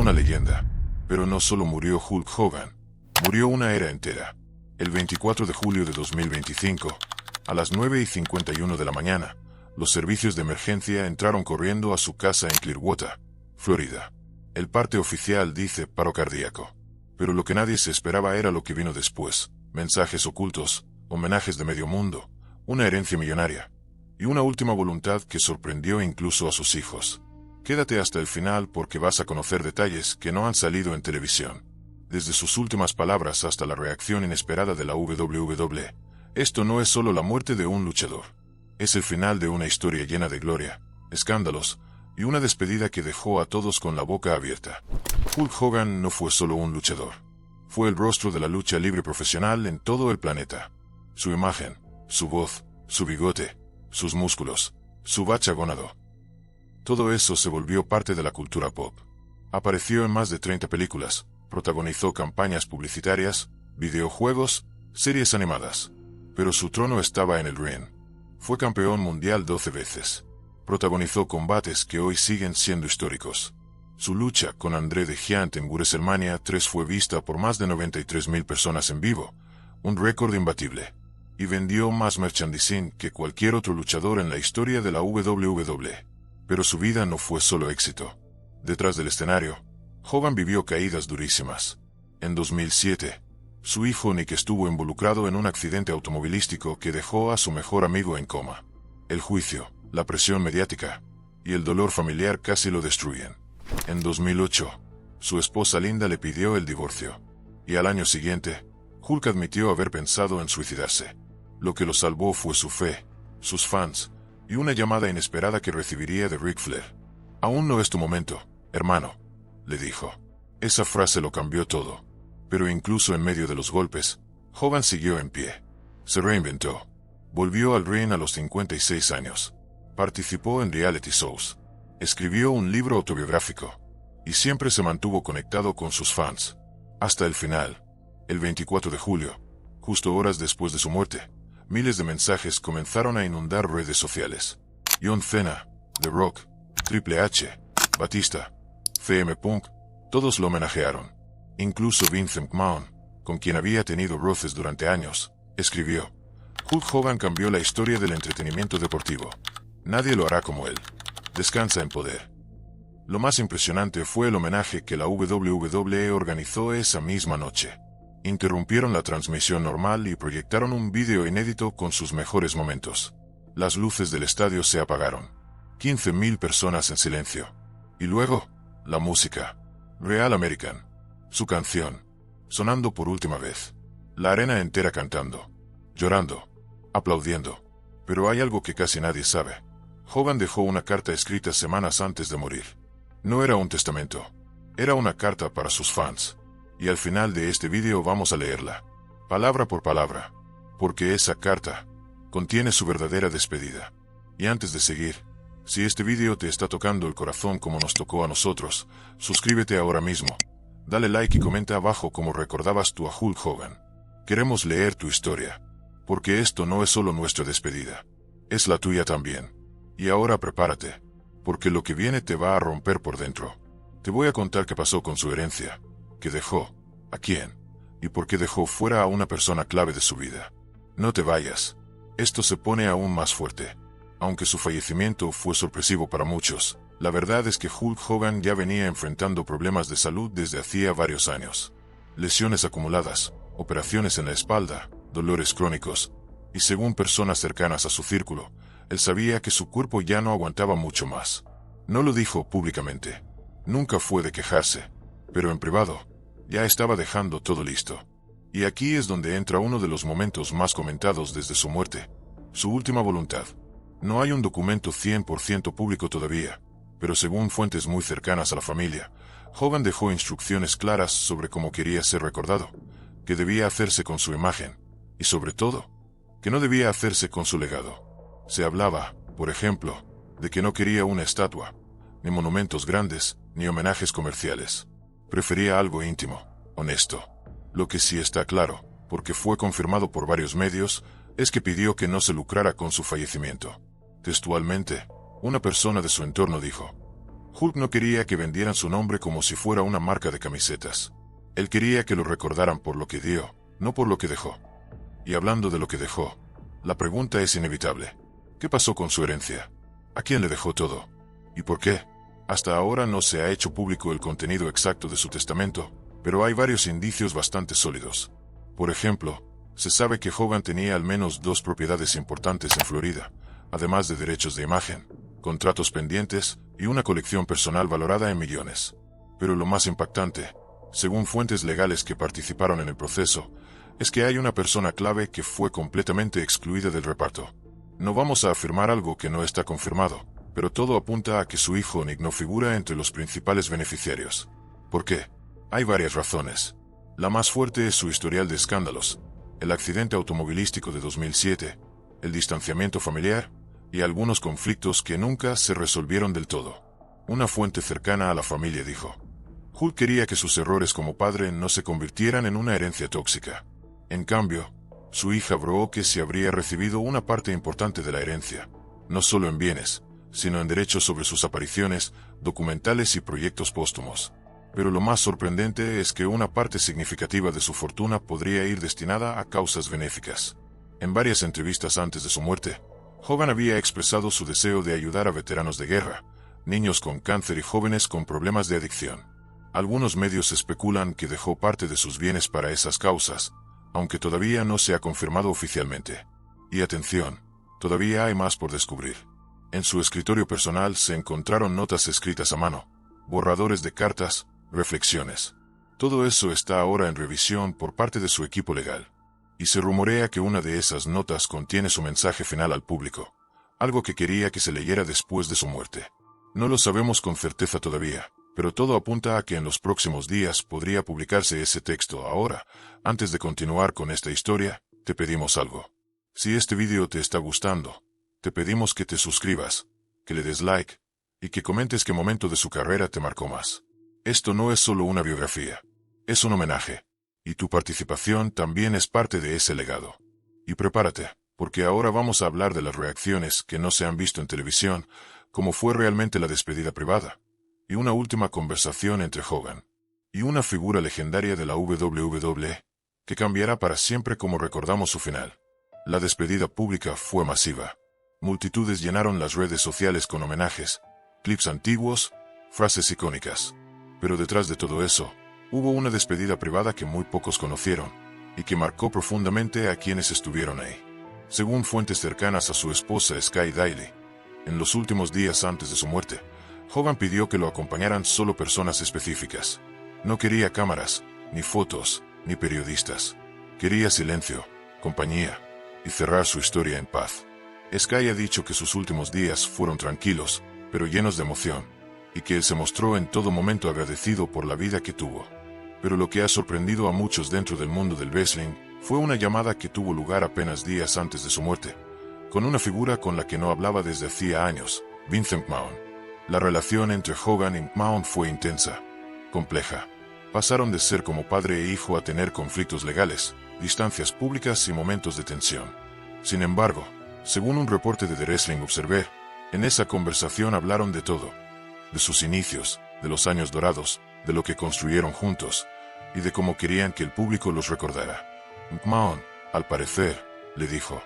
una leyenda. Pero no solo murió Hulk Hogan, murió una era entera. El 24 de julio de 2025, a las 9:51 de la mañana, los servicios de emergencia entraron corriendo a su casa en Clearwater, Florida. El parte oficial dice paro cardíaco. Pero lo que nadie se esperaba era lo que vino después: mensajes ocultos, homenajes de medio mundo, una herencia millonaria y una última voluntad que sorprendió incluso a sus hijos. Quédate hasta el final porque vas a conocer detalles que no han salido en televisión. Desde sus últimas palabras hasta la reacción inesperada de la WWE, esto no es solo la muerte de un luchador. Es el final de una historia llena de gloria, escándalos y una despedida que dejó a todos con la boca abierta. Hulk Hogan no fue solo un luchador. Fue el rostro de la lucha libre profesional en todo el planeta. Su imagen, su voz, su bigote, sus músculos, su bacha gónado. Todo eso se volvió parte de la cultura pop. Apareció en más de 30 películas, protagonizó campañas publicitarias, videojuegos, series animadas. Pero su trono estaba en el ring. Fue campeón mundial 12 veces. Protagonizó combates que hoy siguen siendo históricos. Su lucha con André the Giant en WrestleMania 3 fue vista por más de 93,000 personas en vivo, un récord imbatible. Y vendió más merchandising que cualquier otro luchador en la historia de la WWE. Pero su vida no fue solo éxito. Detrás del escenario, Hogan vivió caídas durísimas. En 2007, su hijo Nick estuvo involucrado en un accidente automovilístico que dejó a su mejor amigo en coma. El juicio, la presión mediática y el dolor familiar casi lo destruyen. En 2008, su esposa Linda le pidió el divorcio. Y al año siguiente, Hulk admitió haber pensado en suicidarse. Lo que lo salvó fue su fe, sus fans y una llamada inesperada que recibiría de Ric Flair. «Aún no es tu momento, hermano», le dijo. Esa frase lo cambió todo. Pero incluso en medio de los golpes, Hogan siguió en pie. Se reinventó. Volvió al ring a los 56 años. Participó en reality shows. Escribió un libro autobiográfico. Y siempre se mantuvo conectado con sus fans. Hasta el final. El 24 de julio, justo horas después de su muerte, miles de mensajes comenzaron a inundar redes sociales. John Cena, The Rock, Triple H, Batista, CM Punk, todos lo homenajearon. Incluso Vince McMahon, con quien había tenido roces durante años, escribió: Hulk Hogan cambió la historia del entretenimiento deportivo. Nadie lo hará como él. Descansa en poder. Lo más impresionante fue el homenaje que la WWE organizó esa misma noche. Interrumpieron la transmisión normal y proyectaron un vídeo inédito con sus mejores momentos. Las luces del estadio se apagaron. 15,000 personas en silencio. Y luego, la música. Real American. Su canción. Sonando por última vez. La arena entera cantando. Llorando. Aplaudiendo. Pero hay algo que casi nadie sabe. Hogan dejó una carta escrita semanas antes de morir. No era un testamento. Era una carta para sus fans. Y al final de este vídeo vamos a leerla, palabra por palabra, porque esa carta contiene su verdadera despedida. Y antes de seguir, si este vídeo te está tocando el corazón como nos tocó a nosotros, suscríbete ahora mismo, dale like y comenta abajo cómo recordabas tú a Hulk Hogan. Queremos leer tu historia, porque esto no es solo nuestra despedida, es la tuya también. Y ahora prepárate, porque lo que viene te va a romper por dentro. Te voy a contar qué pasó con su herencia. ¿Qué dejó? ¿A quién? ¿Y por qué dejó fuera a una persona clave de su vida? No te vayas. Esto se pone aún más fuerte. Aunque su fallecimiento fue sorpresivo para muchos, la verdad es que Hulk Hogan ya venía enfrentando problemas de salud desde hacía varios años. Lesiones acumuladas, operaciones en la espalda, dolores crónicos, y según personas cercanas a su círculo, él sabía que su cuerpo ya no aguantaba mucho más. No lo dijo públicamente. Nunca fue de quejarse, pero en privado, ya estaba dejando todo listo. Y aquí es donde entra uno de los momentos más comentados desde su muerte: su última voluntad. No hay un documento 100% público todavía, pero según fuentes muy cercanas a la familia, Hogan dejó instrucciones claras sobre cómo quería ser recordado, qué debía hacerse con su imagen, y sobre todo, que no debía hacerse con su legado. Se hablaba, por ejemplo, de que no quería una estatua, ni monumentos grandes, ni homenajes comerciales. Prefería algo íntimo, honesto. Lo que sí está claro, porque fue confirmado por varios medios, es que pidió que no se lucrara con su fallecimiento. Textualmente, una persona de su entorno dijo: Hulk no quería que vendieran su nombre como si fuera una marca de camisetas. Él quería que lo recordaran por lo que dio, no por lo que dejó. Y hablando de lo que dejó, la pregunta es inevitable. ¿Qué pasó con su herencia? ¿A quién le dejó todo? ¿Y por qué? Hasta ahora no se ha hecho público el contenido exacto de su testamento, pero hay varios indicios bastante sólidos. Por ejemplo, se sabe que Hogan tenía al menos 2 propiedades importantes en Florida, además de derechos de imagen, contratos pendientes y una colección personal valorada en millones. Pero lo más impactante, según fuentes legales que participaron en el proceso, es que hay una persona clave que fue completamente excluida del reparto. No vamos a afirmar algo que no está confirmado, pero todo apunta a que su hijo Nick no figura entre los principales beneficiarios. ¿Por qué? Hay varias razones. La más fuerte es su historial de escándalos, el accidente automovilístico de 2007, el distanciamiento familiar y algunos conflictos que nunca se resolvieron del todo. Una fuente cercana a la familia dijo: Hulk quería que sus errores como padre no se convirtieran en una herencia tóxica. En cambio, su hija Brooke sí habría recibido una parte importante de la herencia, no solo en bienes, sino en derechos sobre sus apariciones, documentales y proyectos póstumos. Pero lo más sorprendente es que una parte significativa de su fortuna podría ir destinada a causas benéficas. En varias entrevistas antes de su muerte, Hogan había expresado su deseo de ayudar a veteranos de guerra, niños con cáncer y jóvenes con problemas de adicción. Algunos medios especulan que dejó parte de sus bienes para esas causas, aunque todavía no se ha confirmado oficialmente. Y atención, todavía hay más por descubrir. En su escritorio personal se encontraron notas escritas a mano, borradores de cartas, reflexiones. Todo eso está ahora en revisión por parte de su equipo legal. Y se rumorea que una de esas notas contiene su mensaje final al público, algo que quería que se leyera después de su muerte. No lo sabemos con certeza todavía, pero todo apunta a que en los próximos días podría publicarse ese texto. Ahora, antes de continuar con esta historia, te pedimos algo. Si este vídeo te está gustando, te pedimos que te suscribas, que le des like, y que comentes qué momento de su carrera te marcó más. Esto no es solo una biografía, es un homenaje, y tu participación también es parte de ese legado. Y prepárate, porque ahora vamos a hablar de las reacciones que no se han visto en televisión, como fue realmente la despedida privada, y una última conversación entre Hogan y una figura legendaria de la WWE, que cambiará para siempre como recordamos su final. La despedida pública fue masiva. Multitudes llenaron las redes sociales con homenajes, clips antiguos, frases icónicas. Pero detrás de todo eso, hubo una despedida privada que muy pocos conocieron, y que marcó profundamente a quienes estuvieron ahí. Según fuentes cercanas a su esposa Sky Daily, en los últimos días antes de su muerte, Hogan pidió que lo acompañaran solo personas específicas. No quería cámaras, ni fotos, ni periodistas. Quería silencio, compañía, y cerrar su historia en paz. Sky ha dicho que sus últimos días fueron tranquilos, pero llenos de emoción, y que él se mostró en todo momento agradecido por la vida que tuvo. Pero lo que ha sorprendido a muchos dentro del mundo del wrestling fue una llamada que tuvo lugar apenas días antes de su muerte, con una figura con la que no hablaba desde hacía años, Vince McMahon. La relación entre Hogan y McMahon fue intensa, compleja. Pasaron de ser como padre e hijo a tener conflictos legales, distancias públicas y momentos de tensión. Sin embargo, según un reporte de The Wrestling Observer, en esa conversación hablaron de todo. De sus inicios, de los años dorados, de lo que construyeron juntos, y de cómo querían que el público los recordara. McMahon, al parecer, le dijo: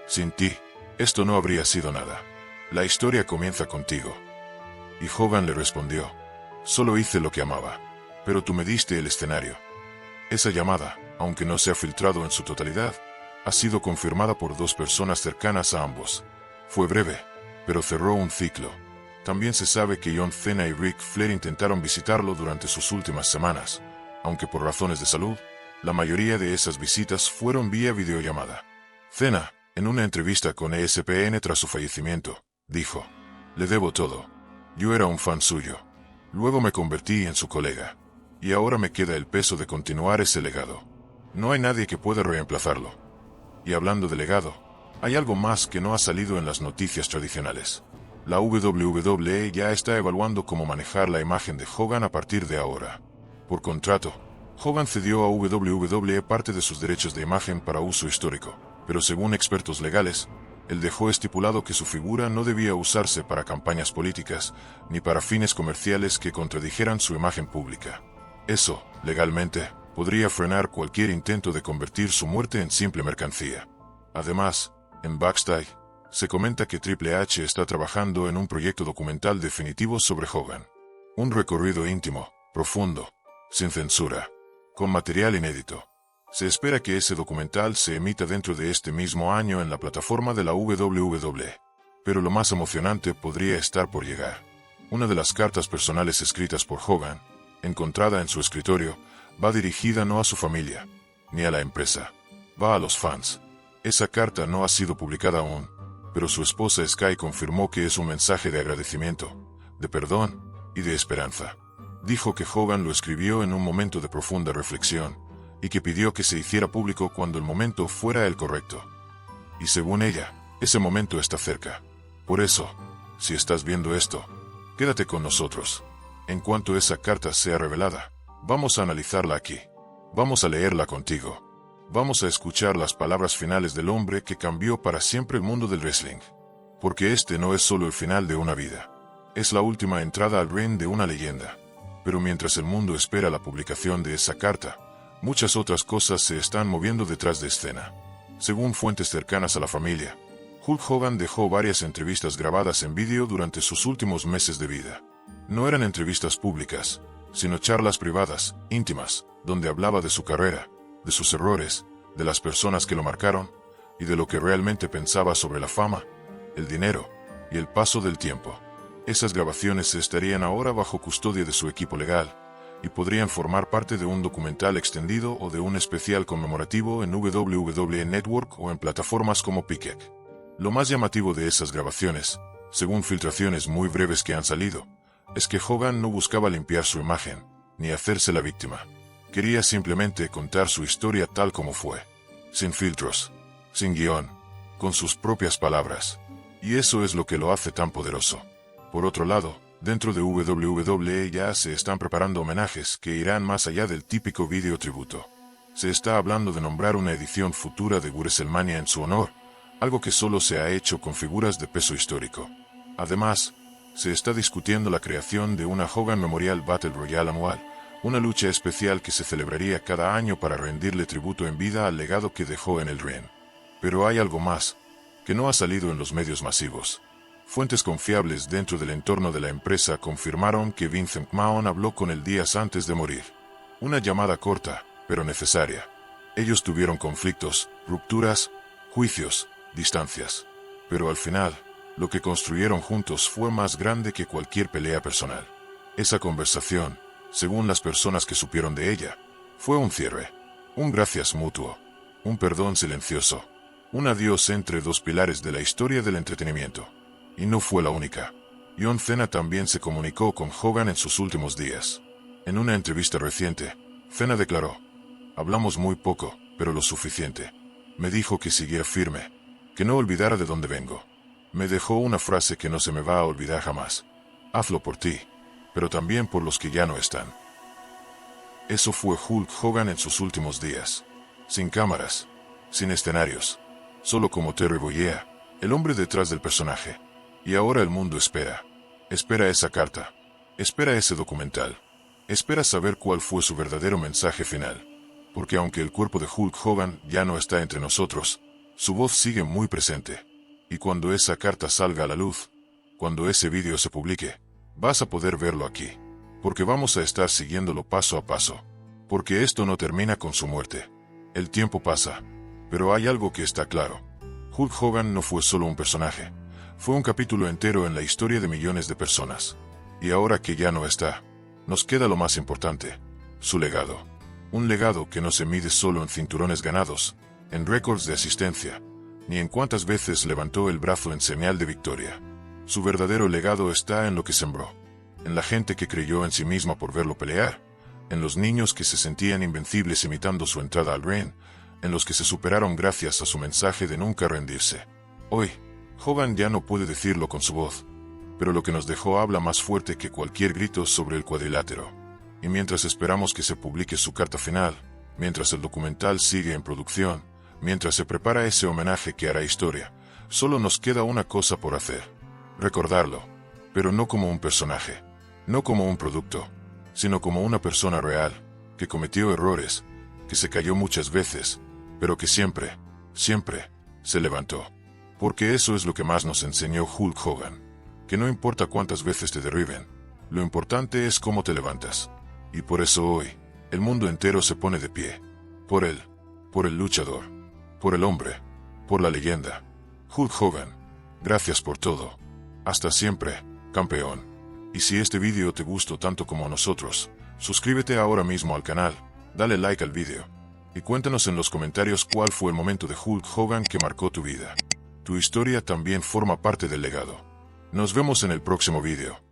sin ti, esto no habría sido nada. La historia comienza contigo. Y Hogan le respondió: solo hice lo que amaba. Pero tú me diste el escenario. Esa llamada, aunque no se ha filtrado en su totalidad, ha sido confirmada por 2 personas cercanas a ambos. Fue breve, pero cerró un ciclo. También se sabe que John Cena y Ric Flair intentaron visitarlo durante sus últimas semanas, aunque por razones de salud, la mayoría de esas visitas fueron vía videollamada. Cena, en una entrevista con ESPN tras su fallecimiento, dijo: le debo todo. Yo era un fan suyo. Luego me convertí en su colega. Y ahora me queda el peso de continuar ese legado. No hay nadie que pueda reemplazarlo. Y hablando de legado, hay algo más que no ha salido en las noticias tradicionales. La WWE ya está evaluando cómo manejar la imagen de Hogan a partir de ahora. Por contrato, Hogan cedió a WWE parte de sus derechos de imagen para uso histórico, pero según expertos legales, Él dejó estipulado que su figura no debía usarse para campañas políticas, ni para fines comerciales que contradijeran su imagen pública. Eso, legalmente, podría frenar cualquier intento de convertir su muerte en simple mercancía. Además, en backstage, se comenta que Triple H está trabajando en un proyecto documental definitivo sobre Hogan. Un recorrido íntimo, profundo, sin censura, con material inédito. Se espera que ese documental se emita dentro de este mismo año en la plataforma de la WWE. Pero lo más emocionante podría estar por llegar. Una de las cartas personales escritas por Hogan, encontrada en su escritorio, va dirigida no a su familia, ni a la empresa. Va a los fans. Esa carta no ha sido publicada aún, pero su esposa Sky confirmó que es un mensaje de agradecimiento, de perdón y de esperanza. Dijo que Hogan lo escribió en un momento de profunda reflexión, y que pidió que se hiciera público cuando el momento fuera el correcto. Y según ella, ese momento está cerca. Por eso, si estás viendo esto, quédate con nosotros. En cuanto esa carta sea revelada, vamos a analizarla aquí. Vamos a leerla contigo. Vamos a escuchar las palabras finales del hombre que cambió para siempre el mundo del wrestling. Porque este no es solo el final de una vida. Es la última entrada al ring de una leyenda. Pero mientras el mundo espera la publicación de esa carta, muchas otras cosas se están moviendo detrás de escena. Según fuentes cercanas a la familia, Hulk Hogan dejó varias entrevistas grabadas en vídeo durante sus últimos meses de vida. No eran entrevistas públicas, sino charlas privadas, íntimas, donde hablaba de su carrera, de sus errores, de las personas que lo marcaron, y de lo que realmente pensaba sobre la fama, el dinero y el paso del tiempo. Esas grabaciones estarían ahora bajo custodia de su equipo legal, y podrían formar parte de un documental extendido o de un especial conmemorativo en WWE Network o en plataformas como Peacock. Lo más llamativo de esas grabaciones, según filtraciones muy breves que han salido, es que Hogan no buscaba limpiar su imagen, ni hacerse la víctima. Quería simplemente contar su historia tal como fue, sin filtros, sin guión, con sus propias palabras. Y eso es lo que lo hace tan poderoso. Por otro lado, dentro de WWE ya se están preparando homenajes que irán más allá del típico vídeo tributo. Se está hablando de nombrar una edición futura de WrestleMania en su honor, algo que solo se ha hecho con figuras de peso histórico. Además, se está discutiendo la creación de una Hogan Memorial Battle Royale anual, una lucha especial que se celebraría cada año para rendirle tributo en vida al legado que dejó en el ring. Pero hay algo más, que no ha salido en los medios masivos. Fuentes confiables dentro del entorno de la empresa confirmaron que Vince McMahon habló con él días antes de morir. Una llamada corta, pero necesaria. Ellos tuvieron conflictos, rupturas, juicios, distancias. Pero al final, lo que construyeron juntos fue más grande que cualquier pelea personal. Esa conversación, según las personas que supieron de ella, fue un cierre, un gracias mutuo, un perdón silencioso, un adiós entre dos pilares de la historia del entretenimiento. Y no fue la única. John Cena también se comunicó con Hogan en sus últimos días. En una entrevista reciente, Cena declaró: "Hablamos muy poco, pero lo suficiente. Me dijo que siguiera firme, que no olvidara de dónde vengo. Me dejó una frase que no se me va a olvidar jamás. Hazlo por ti, pero también por los que ya no están". Eso fue Hulk Hogan en sus últimos días. Sin cámaras, sin escenarios, solo como Terry Bollea, el hombre detrás del personaje. Y ahora el mundo espera. Espera esa carta. Espera ese documental. Espera saber cuál fue su verdadero mensaje final. Porque aunque el cuerpo de Hulk Hogan ya no está entre nosotros, su voz sigue muy presente. Y cuando esa carta salga a la luz, cuando ese vídeo se publique, vas a poder verlo aquí. Porque vamos a estar siguiéndolo paso a paso. Porque esto no termina con su muerte. El tiempo pasa. Pero hay algo que está claro. Hulk Hogan no fue solo un personaje. Fue un capítulo entero en la historia de millones de personas. Y ahora que ya no está, nos queda lo más importante: su legado. Un legado que no se mide solo en cinturones ganados, en récords de asistencia, ni en cuántas veces levantó el brazo en señal de victoria. Su verdadero legado está en lo que sembró, en la gente que creyó en sí misma por verlo pelear, en los niños que se sentían invencibles imitando su entrada al ring, en los que se superaron gracias a su mensaje de nunca rendirse. Hoy, Hogan ya no puede decirlo con su voz, pero lo que nos dejó habla más fuerte que cualquier grito sobre el cuadrilátero. Y mientras esperamos que se publique su carta final, mientras el documental sigue en producción, mientras se prepara ese homenaje que hará historia, Solo nos queda una cosa por hacer. Recordarlo. Pero no como un personaje. No como un producto. Sino como una persona real, que cometió errores, que se cayó muchas veces, pero que siempre, siempre, se levantó. Porque eso es lo que más nos enseñó Hulk Hogan. Que no importa cuántas veces te derriben, lo importante es cómo te levantas. Y por eso hoy, el mundo entero se pone de pie. Por él, por el luchador, por el hombre, por la leyenda. Hulk Hogan, gracias por todo. Hasta siempre, campeón. Y si este vídeo te gustó tanto como a nosotros, suscríbete ahora mismo al canal, dale like al vídeo. Y cuéntanos en los comentarios cuál fue el momento de Hulk Hogan que marcó tu vida. Tu historia también forma parte del legado. Nos vemos en el próximo vídeo.